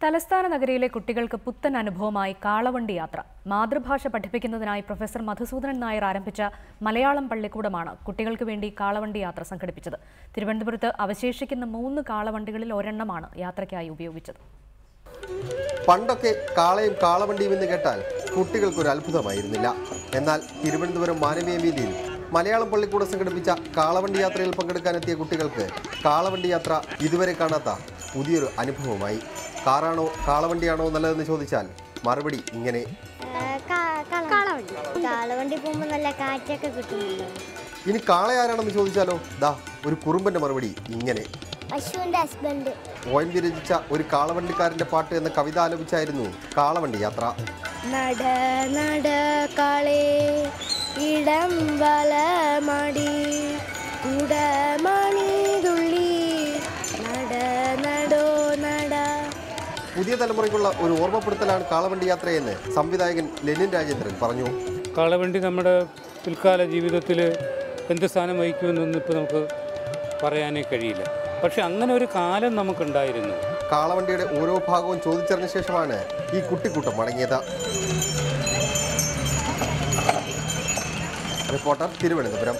തലസ്ഥാന നഗരിയിലെ കുട്ടികൾക്ക് പുത്തൻ അനുഭവമായി കാളവണ്ടി യാത്ര. മാതൃഭാഷ പഠിപ്പിക്കുന്നതിനായി പ്രൊഫസർ മധുസൂദനൻ നായർ ആരംഭിച്ച മലയാളം പള്ളിക്കൂടമാണ് കുട്ടികൾക്ക് വേണ്ടി കാളവണ്ടി യാത്ര സംഘടിപ്പിച്ചത്. തിരുവനന്തപുരത്ത് അവശേഷിക്കുന്ന 3 കാളവണ്ടികളിൽ ഒരെണ്ണമാണ് യാത്രയ്ക്കായി ഉപയോഗിച്ചത്. പണ്ടൊക്കെ കാളയും കാളവണ്ടിയും എന്ന് കേട്ടാൽ കുട്ടികൾക്കൊരു അത്ഭുതമായിരുന്നില്ല. എന്നാൽ തിരുവനന്തപുരം മാനവീയ വീതിയിൽ മലയാളം പള്ളിക്കൂടം സംഘടിപ്പിച്ച കാളവണ്ടി യാത്രയിൽ പങ്കെടുക്കാനെത്തിയ കുട്ടികൾക്ക് കാളവണ്ടി യാത്ര ഇതുവരെ കാണാത്ത പുതിയൊരു അനുഭവമായി. കാറാണോ കാളവണ്ടിയാണോ നല്ലതെന്ന് ചോദിച്ചാൽ മറുപടി ഇങ്ങനെ. കാളവണ്ടി പോകുമ്പോൾ നല്ല കാറ്റൊക്കെ കിട്ടുന്നുണ്ട്. ഇനി കാളയാരാണെന്ന് ചോദിച്ചാലോ? ദാ ഒരു കുറുമ്പന്റെ മറുപടി ഇങ്ങനെ. പശുവിന്റെ ഹസ്ബൻഡ്. ONV രചിച്ച ഒരു കാളവണ്ടിക്കാരന്റെ പാട്ട് എന്ന കവിത ആലപിച്ചായിരുന്നു കാളവണ്ടി യാത്ര. നട നട കാളേ ഇടം വലമടി കുടമണി തുള്ളി നട നടോ നട. പുതിയ തലമുറയ്ക്കുള്ള ഒരു ഓർമ്മപ്പെടുത്തലാണ് കാളവണ്ടി യാത്രയെന്ന് സംവിധായകൻ ലെനിൻ രാജേന്ദ്രൻ പറഞ്ഞു. കാളവണ്ടി നമ്മുടെ പിൽക്കാല ജീവിതത്തിൽ എന്ത് സ്ഥാനം വഹിക്കുമെന്നൊന്നും ഇപ്പോൾ നമുക്ക് പറയാനേ കഴിയില്ല. പക്ഷെ അങ്ങനെ ഒരു കാലം നമുക്കുണ്ടായിരുന്നു. കാളവണ്ടിയുടെ ഓരോ ഭാഗവും ചോദിച്ചറിഞ്ഞ ശേഷമാണ് ഈ കുട്ടിക്കൂട്ടം മടങ്ങിയത്. റിപ്പോർട്ടർ, തിരുവനന്തപുരം.